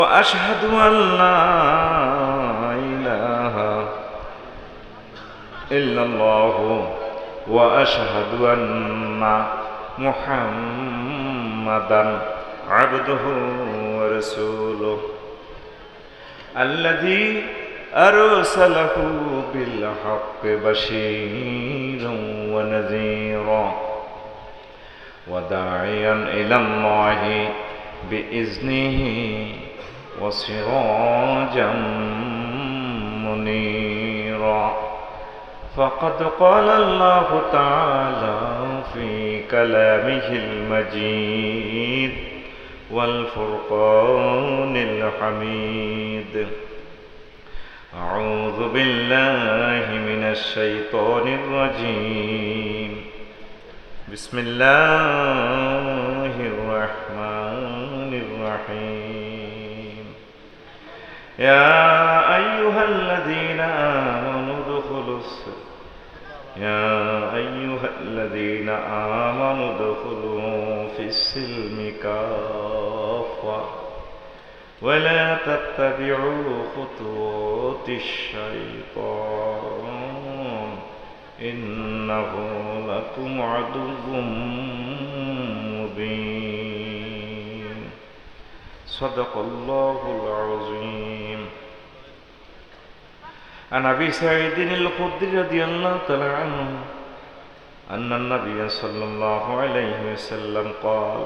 وأشهد أن لا إله إلا الله وأشهد أن محمدا عبده ورسوله الذي أرسله بالحق بشيرا ونذيرا وداعيا إلى الله بإذنه وسراجا منيرا فقد قال الله تعالى في كلامه المجيد والفرقان الحميد أعوذ بالله من الشيطان الرجيم بسم الله الرحمن الرحيم يا أيها الذين آمنوا ادخلوا في السلم كافة ولا تتبعوا خطوات الشيطان إنه لكم عدو مبين صدق الله العظيم. عن أبي سعيد الخدري رضي الله تعالى عنه أن النبي صلى الله عليه وسلم قال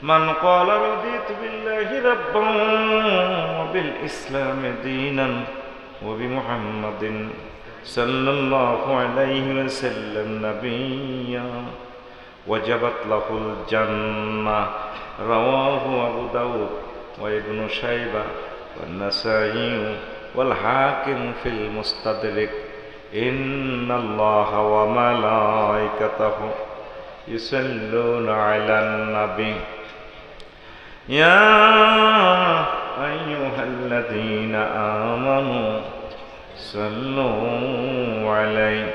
من قال رضيت بالله ربا وبالإسلام دينا وبمحمد صلى الله عليه وسلم نبيا وجبت له الجنة رواه أبو داود وابن شيبة والنسائي والحاكم في المستدرك إن الله وملائكته يصلون على النبي يا أيها الذين آمنوا صلوا عليه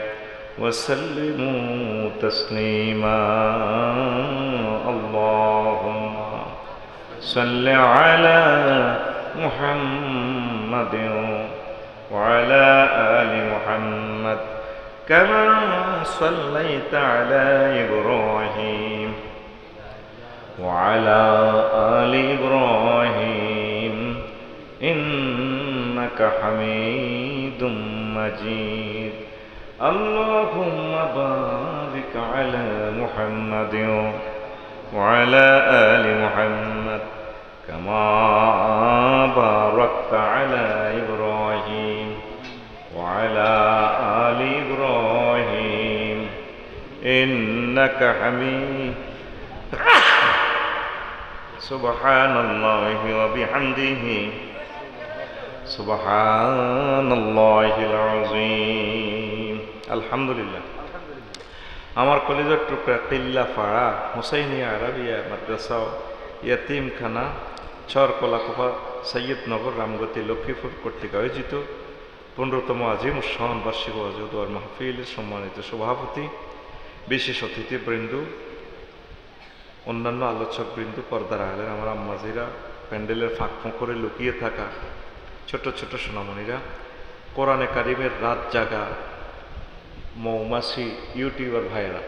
وسلموا تسليما اللهم صل على محمد وعلى آل محمد كما صليت على إبراهيم وعلى آل إبراهيم إنك حميد مجيد اللهم بارك على محمد وعلى آل محمد كما باركت على إبراهيم وعلى آل إبراهيم إنك حميد سبحان الله وبحمده سبحان الله العظيم الحمد لله. আমার কলেজের টুকরা কিল্লা পাড়া হুসাইনিয়া আরাবিয়া মাদ্রাসা ইয়াতিমখানা চরকলাকোপা সৈয়দনগর রামগতি লক্ষ্মীপুর কর্তৃক আয়োজিত 15তম আজিম উৎসাহন বার্ষিক ওয়াজুদ্দোয়ার মাহফিলের সম্মানিত সভাপতি, বিশেষ অতিথিবৃন্দ, অন্যান্য আলোচকবৃন্দ, পর্দার আড়ালের আমার আম্মাজিরা, প্যান্ডেলের ফাঁক করে লুকিয়ে থাকা ছোট ছোট সোনামণিরা, কোরআনে কারিমের রাত জাগা মৌমাছি ইউটিউবার ভাইয়েরা,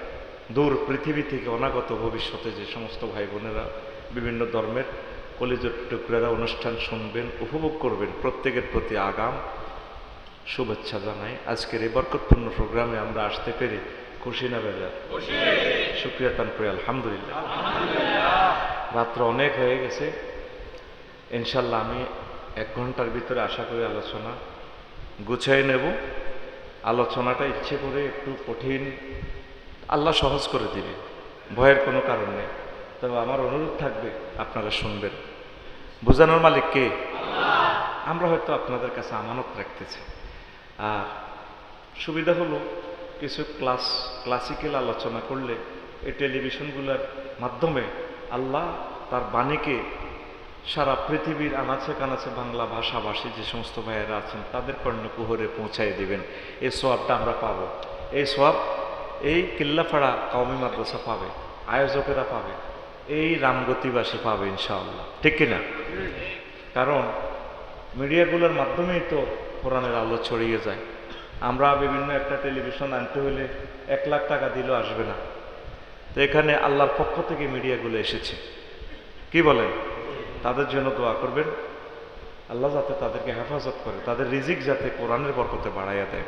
দূর পৃথিবী থেকে অনাগত ভবিষ্যতে যে সমস্ত ভাই বোনেরা বিভিন্ন ধর্মের কলিজার টুকরারা অনুষ্ঠান শুনবেন, উপভোগ করবেন, প্রত্যেকের প্রতি আগাম শুভেচ্ছা জানাই। আজকের এই বরকতপূর্ণ প্রোগ্রামে আমরা আসতে পেরে খুশি না বেজার? শুকরিয়া তান করে আলহামদুলিল্লাহ। রাত্র অনেক হয়ে গেছে, ইনশাল্লাহ আমি 1 ঘন্টার ভিতরে আশা করি আলোচনা গুছিয়ে নেব। আলোচনাটা ইচ্ছে করে একটু কঠিন, আল্লাহ সহজ করে দিবে, ভয়ের কোনো কারণ নেই। তবে আমার অনুরোধ থাকবে আপনারা শুনবেন। বোঝানোর মালিক কে? আমরা হয়তো আপনাদের কাছে আমানত রাখতেছি। আর সুবিধা হলো কিছু ক্লাসিক্যাল আলোচনা করলে এই টেলিভিশনগুলোর মাধ্যমে আল্লাহ তার বাণীকে সারা পৃথিবীর আনাচে কানাচে বাংলা ভাষাভাষী যে সমস্ত ভাইয়েরা আছেন তাদের কর্ণকুহরে পৌঁছায় দিবেন। এই সোয়াবটা আমরা পাবো। এই সোয়াব এই কিল্লাপাড়া কওমি মাদ্রাসা পাবে, আয়োজকেরা পাবে, এই রামগতিবাসী পাবে ইনশাআল্লাহ। ঠিক কিনা? কারণ মিডিয়াগুলোর মাধ্যমেই তো কোরআনের আলো ছড়িয়ে যায়। আমরা বিভিন্ন একটা টেলিভিশন আনতে হলে 1 লাখ টাকা দিলেও আসবে না। তো এখানে আল্লাহর পক্ষ থেকে মিডিয়াগুলো এসেছে, কি বলেন? তাদের জন্য দোয়া করবেন, আল্লাহ যাতে তাদেরকে হেফাজত করে, তাদের রিজিক যাতে কোরআনের বরকতে বাড়াইয়া দেয়।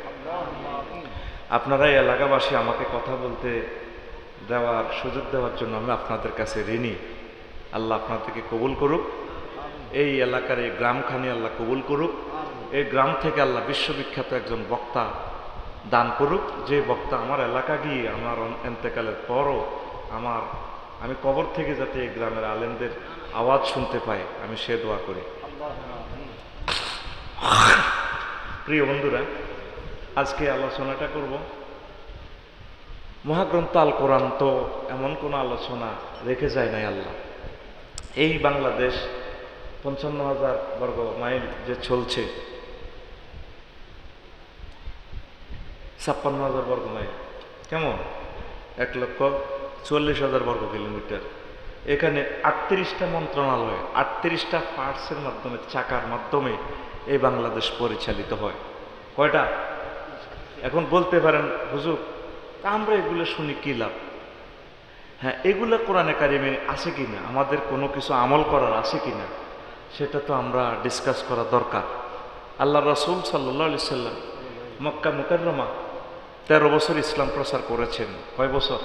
আপনারা এই এলাকাবাসী আমাকে কথা বলতে দেওয়ার সুযোগ দেওয়ার জন্য আমি আপনাদের কাছে ঋণী। আল্লাহ আপনাদেরকে কবুল করুক, এই এলাকার এই গ্রামখানি আল্লাহ কবুল করুক, এই গ্রাম থেকে আল্লাহ বিশ্ববিখ্যাত একজন বক্তা দান করুক, যে বক্তা আমার এলাকা গিয়ে আমার এন্তেকালের পরও আমি কবর থেকে যাতে এই গ্রামের আলেমদের আওয়াজ শুনতে পাই, আমি সে দোয়া করি। প্রিয় বন্ধুরা, আজকে আলোচনাটা করব মহাগ্রন্থ আল কোরআন। তো এমন কোনো আলোচনা রেখে যায় নাই আল্লাহ। এই বাংলাদেশ 55,000 বর্গ মাইল যে চলছে, 56,000 বর্গ মাইল, কেমন 1,40,000 বর্গ কিলোমিটার। এখানে 38টা মন্ত্রণালয়, 38টা পার্টসের মাধ্যমে, চাকার মাধ্যমে এই বাংলাদেশ পরিচালিত হয়। কয়টা? এখন বলতে পারেন হুজুর আমরা এগুলো শুনি কি লাভ? হ্যাঁ, এগুলো কোরআনে কারিমে আছে কিনা, আমাদের কোনো কিছু আমল করার আছে কিনা, সেটা তো আমরা ডিসকাস করা দরকার। আল্লাহ রাসূল সাল্লাল্লাহু আলাইহি সাল্লাম মক্কা মুকাররমা 13 বছর ইসলাম প্রচার করেছেন। কয় বছর?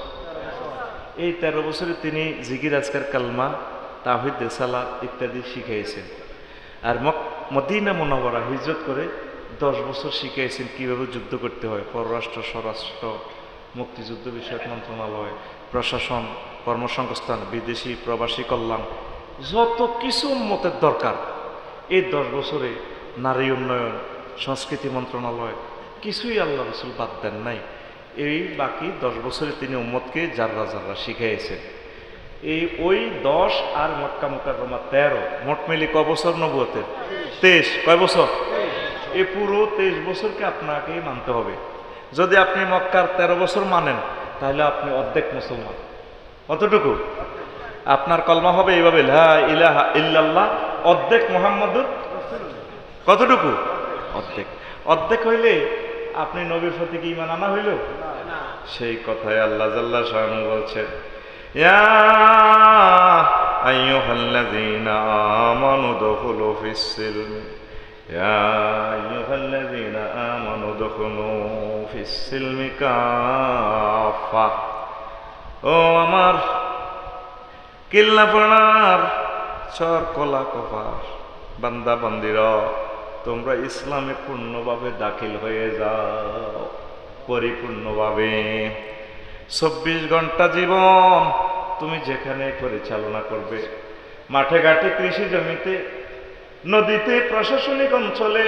এই 13 বছরে তিনি জিকির, আজকার, কালমা, তাওহীদ, রিসালাত ইত্যাদি শিখিয়েছেন। আর মদিনা মুনাওয়ারা হিজরত করে 10 বছর শিখিয়েছেন কিভাবে যুদ্ধ করতে হয়। পররাষ্ট্র, স্বরাষ্ট্র, মুক্তিযুদ্ধ বিষয়ক মন্ত্রণালয়, প্রশাসন, কর্মসংস্থান, বিদেশি প্রবাসী কল্যাণ, যত কিছু উম্মতের দরকার এই 10 বছরে, নারী উন্নয়ন, সংস্কৃতি মন্ত্রণালয়, কিছুই আল্লাহ রাসূল বাদ দেন নাই। এই বাকি 10 বছরে তিনি উম্মতকে জাররা জাররা শিখিয়েছেন। ওই 10 আর মক্কা মুকাররমা 13, মোট মিলি ক বছর নবুয়তের? 23। কয় বছর? এই পুরো 23 বছরকে আপনাকে মানতে হবে। যদি আপনি মক্কার 13 বছর মানেন তাহলে আপনি অর্ধেক মুসলমান। কতটুকু? আপনার কলমা হবে এইভাবে, লা ইলাহা ইল্লাল্লাহ, অর্ধেক মুহাম্মাদুর কতটুকু? অর্ধেক। অর্ধেক হইলে আপনি নবীর প্রতি কি ঈমান আনা হইল? সেই কথায় আল্লাহ জাল্লা শানহু বলছেন, ইয়া আইয়ুহাল্লাযীনা আমানু দুখুলু ফিস-সিলমি, ইয়া আইয়ুহাল্লাযীনা আমানু দুখুলু ফিস-সিলমি কাফা। ও আমার কিল্লাপাড়ার চর কলা কপার বান্দা বান্দিরা, তোমরা ইসলামে পূর্ণভাবে দাখিল হয়ে যাও, পরিপূর্ণভাবে। 24 ঘন্টা জীবন তুমি যেখানে পরিচালনা করবে, মাঠে ঘাটে, কৃষি জমিতে, নদীতে, প্রশাসনিক অঞ্চলে,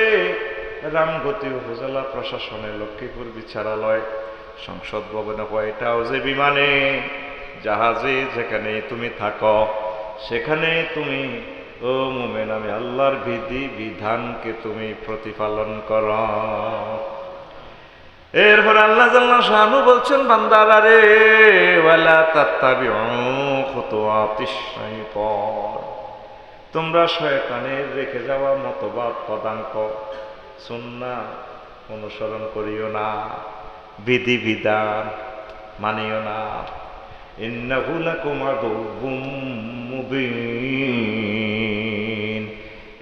রামগতি উপজেলা প্রশাসনে, লক্ষ্মীপুর বিচারালয়, সংসদ ভবনে, হোয়াইট হাউসে, বিমানে, জাহাজে, যেখানে তুমি থাকো সেখানে তুমি, ও মুমিন, আমি আল্লাহর বিধি বিধানকে তুমি প্রতিপালন করো। এরপর আল্লাহ জাল্লা শানহু বলছেন, বান্দারা রে, ওয়ালা তাত্তাবিউ খুতুওয়াতিশ শাইতান, তোমরা শয়তানের রেখে যাওয়া মতবাদ, পদাঙ্ক, সুন্নাহ অনুসরণ করিও না, বিধি বিধান মানিও না। ইন্নাহু লাকুম আদুউম মুবিন,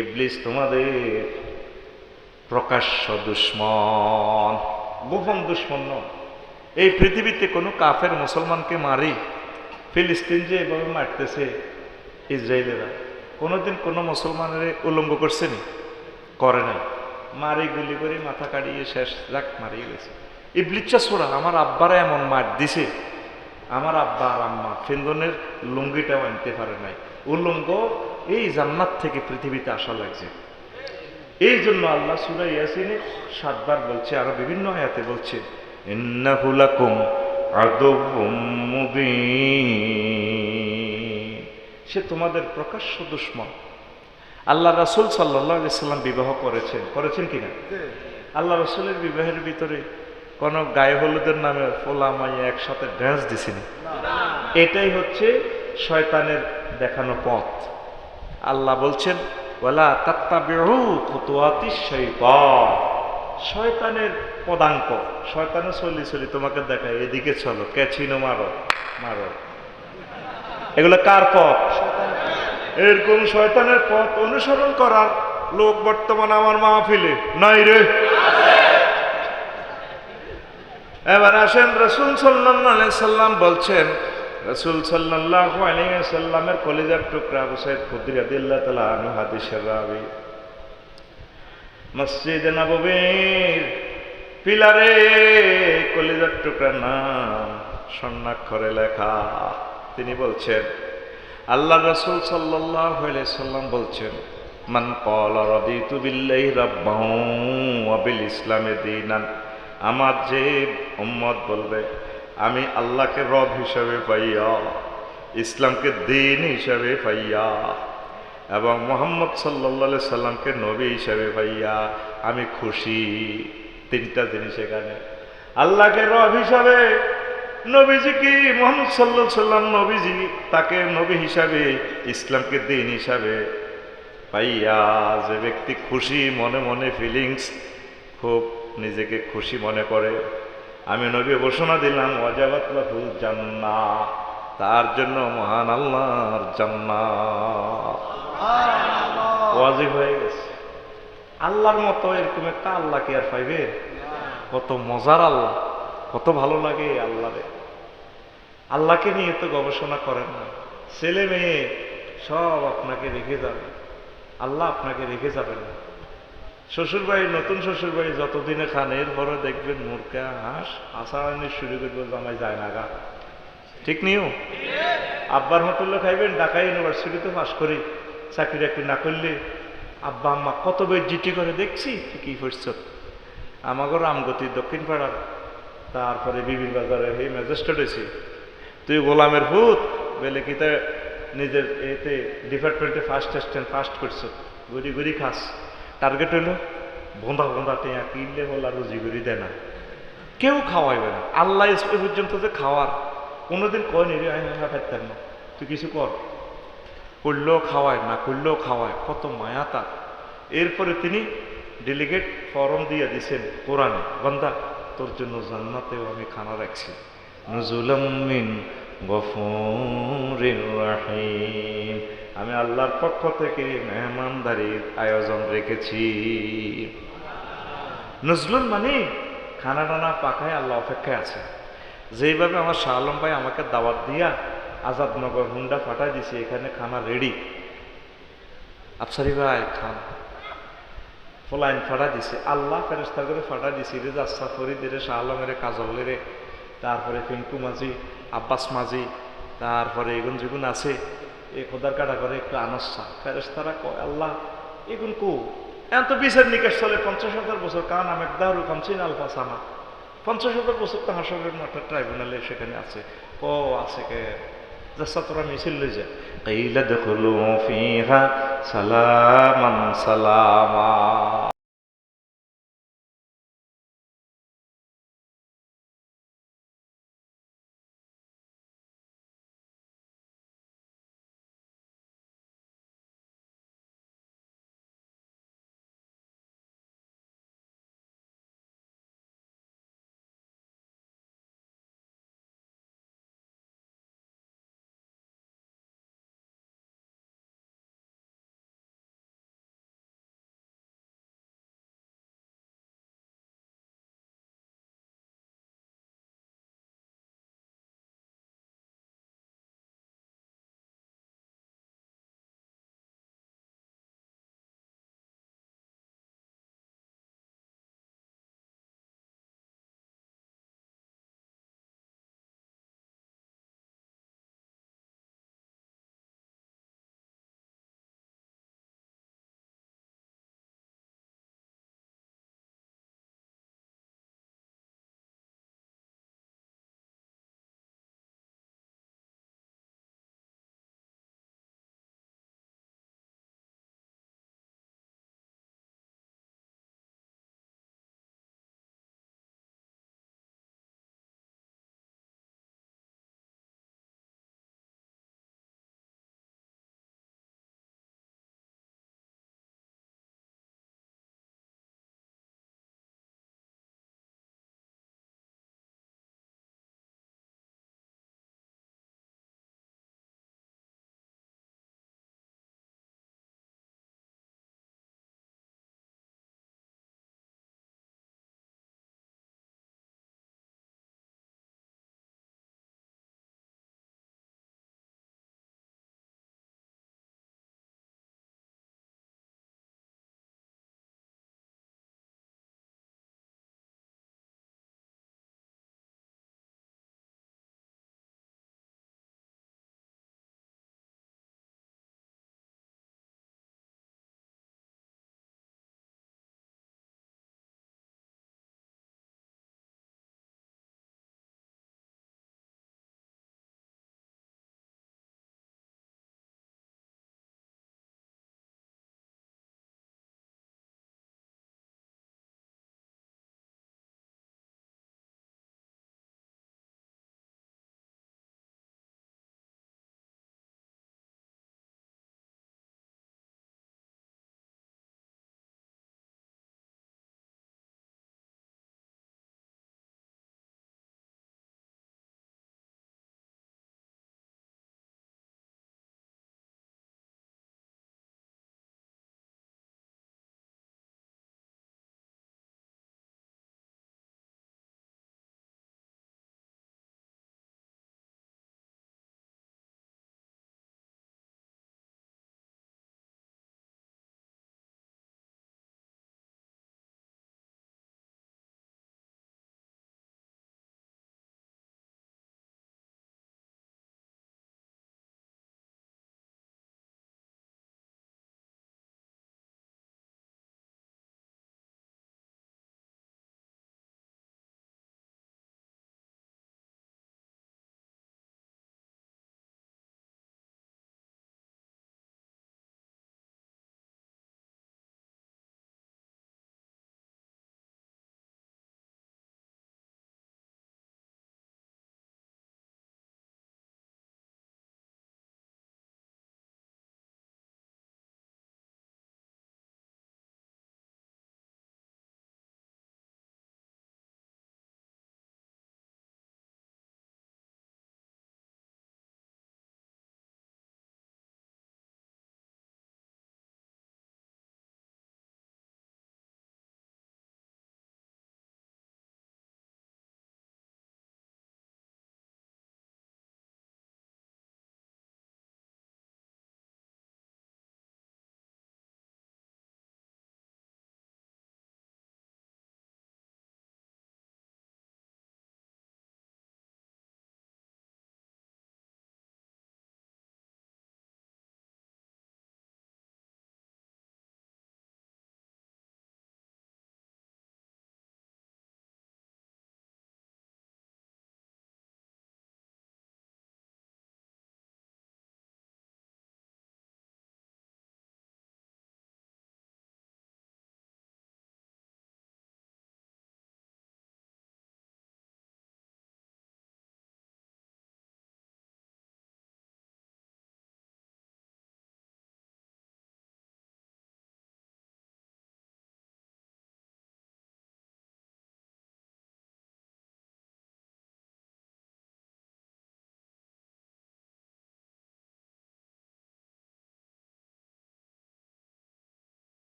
ইবলিস তোমাদের প্রকাশ্য দুশমন, গোপন দুশমন নয়। এই পৃথিবীতে কোনো কাফের মুসলমানকে মারি, ফিলিস্তিন যে এভাবে মারতেছে ইসরায়েলেরা, কোনোদিন কোনো মুসলমানের উলঙ্গ করছে নি? করে নাই। মারি গুলি করে মাথা কাটিয়ে শেষ, যাক, মারিয়ে গেছে। ইবলিসটা ছোড়া, আমার আব্বারা এমন মার দিছে, আমার আব্বা আর আম্মা ফিন্দনের লুঙ্গিটাও আনতে পারে নাই। উলঙ্গ এই জান্নাত থেকে পৃথিবীতে আসা লাগছে। এই জন্য আল্লাহ সূরা ইয়াসিনে 7 বার বলছে, আরো বিভিন্ন আয়াতে বলছে, ইন্নাহু লাকুম আদুউম মুবিন, সে তোমাদের প্রকাশ্য দুশমন। আল্লাহ রাসূল সাল্লাল্লাহু আলাইহি সাল্লাম বিবাহ করেছেন কিনা? আল্লাহ রাসূলের বিবাহের ভিতরে কোন গায়ে হলুদের নামে ফোলা মাইয়া একসাথে ড্যান্স দিছিনি। এটাই হচ্ছে শয়তানের দেখানো পথ। আল্লাহ বলছেন, ওয়ালা তাত্তাবিউ খুতুওয়াতিশ শাইতান, শয়তানের পদাঙ্ক, শয়তানের চলি তোমাকে দেখায় এদিকে চলো, ক্যাচিনো মারো মারো, এগুলো কার পথ? এরকম শয়তানের পথ অনুসরণ করার লোক বর্তমানে আমার মাহফিলে নাই রে। এবার আসেন, রাসূল সাল্লাল্লাহু আলাইহি সাল্লাম বলছেন, রাসূল সাল্লাল্লাহু আলাইহি সাল্লামের কলিজার টুকরা আবু সাঈদ খুদরি রাদিয়াল্লাহু তাআলা আনহু হাদিসের রাবী, মসজিদে নববীর পিলারে কলিজার টুকরার নাম স্বর্ণাক্ষরে লেখা। তিনি বলছেন, আল্লাহ রাসূল সাল্লাল্লাহু আলাইহি সাল্লাম বলছেন, মান ক্বালা রাদিতু বিল্লাহি রাব্বান ওয়া বিল ইসলামি দীনান, আমার যে উম্মত বলবে আমি আল্লাহকে রব হিসাবে পাইয়া, ইসলামকে দিন হিসাবে পাইয়া, এবং মুহাম্মদ সাল্লাল্লাহু আলাইহি সাল্লামকে নবী হিসাবে পাইয়া আমি খুশি। তিনটা জিনিস এখানে, আল্লাহকে রব হিসাবে, নবীজি কি মুহাম্মদ সাল্লাল্লাহু আলাইহি সাল্লাম নবীজি, তাকে নবী হিসাবে, ইসলামকে দিন হিসাবে পাইয়া যে ব্যক্তি খুশি মনে মনে, ফিলিংস খুব নিজেকে খুশি মনে করে, আমি নবী ঘোষণা দিলাম ওয়াজাবাত লাহুল জান্নাহ, তার জন্য মহান আল্লাহর জান্নাত ওয়াজিব হয়ে গেছে। আল্লাহর মতো এরকম একটা আল্লাহ কি আর পাইবে? কত মজার আল্লাহ, কত ভালো লাগে আল্লাহরে। আল্লাহকে নিয়ে তো গবেষণা করেন না, ছেলে মেয়ে সব আপনাকে রেখে যাবে, আল্লাহ আপনাকে রেখে যাবেন না। শ্বশুর বাড়ি, নতুন শ্বশুর বাড়ি যতদিনে খান, এরপরে দেখবেন মুরগা হাঁস আসানি শুরু করবে, জামাই যায় না গা, ঠিক নিও। আব্বার হোটেলে খাইবেন, ঢাকা ইউনিভার্সিটিতে পাস করি, চাকরি টাকরি না করলে আব্বা আম্মা কত বেজ্জিটি করে দেখছি, ঠিকই করছ। আমাকে রামগতি দক্ষিণ পাড়ার, তারপরে বিবির বাজারে এই ম্যাজিস্ট্রেট হয়েছি, তুই গোলামের ভূত বেলে কিতা নিজের এতে ডিপার্টমেন্টে ফার্স্ট অ্যাসিস্ট্যান্ট ফার্স্ট করছ, গড়ি গড়ি খাস। টার্গেট হইল ভোঁদা ভোঁদা টেয়া কিনলে হল আর রুজি গড়ি দেয় না, কেউ খাওয়াইবে না। আল্লাহ এ পর্যন্ত যে খাওয়ার কোনোদিন কয়নি রে, আমি খাইতাম না, তুই কিছু কর, করলেও খাওয়ায়, না করলেও খাওয়ায়, কত মায়া তার। এরপরে তিনি ডেলিগেট ফরম দিয়ে দিছেন কোরআনে, বান্দা তোর জন্য জান্নাতেও আমি খানা রাখছি, নুজুলাম মিন গফুরির রহিম, আমি আল্লাহর পক্ষ থেকে মেহমানদারির আয়োজন রেখেছি। নজলুল মানে খানা টানা পাখায় আল্লাহ অপেক্ষায় আছে। যেইভাবে আমার শাহ আলম ভাই আমাকে দাওয়াত দিয়া আজাদনগর হুন্ডা ফাটাই দিছে, এখানে খানা রেডি, আফসারি ভাই খান, ফলাইন ফাটা দিছে, আল্লাহ ফেরেশতা করে ফাটা দিছে, রেজা ফরিদের, শাহ আলমের, কাজলের, তারপরে পিঙ্কু মাঝি, আব্বাস মাঝি, তারপরে এগুন যেগুন আছে এ খোদার কাটা করে একটু আনসা, ফেরেশতারা কয় আল্লাহ এগুন কো, এখন তো বিচার নিকাশ চলে 50,000 বছর, কান আমেক দারু কামছিন আলফাসানা, 50,000 বছর তো হাসরের মাঠের ট্রাইব্যুনালে সেখানে আছে, ক আছে কে যাচ্ছা তোরা মিছিল লই যা, কাইলা দেখলু ফিহা সালামান সালামা।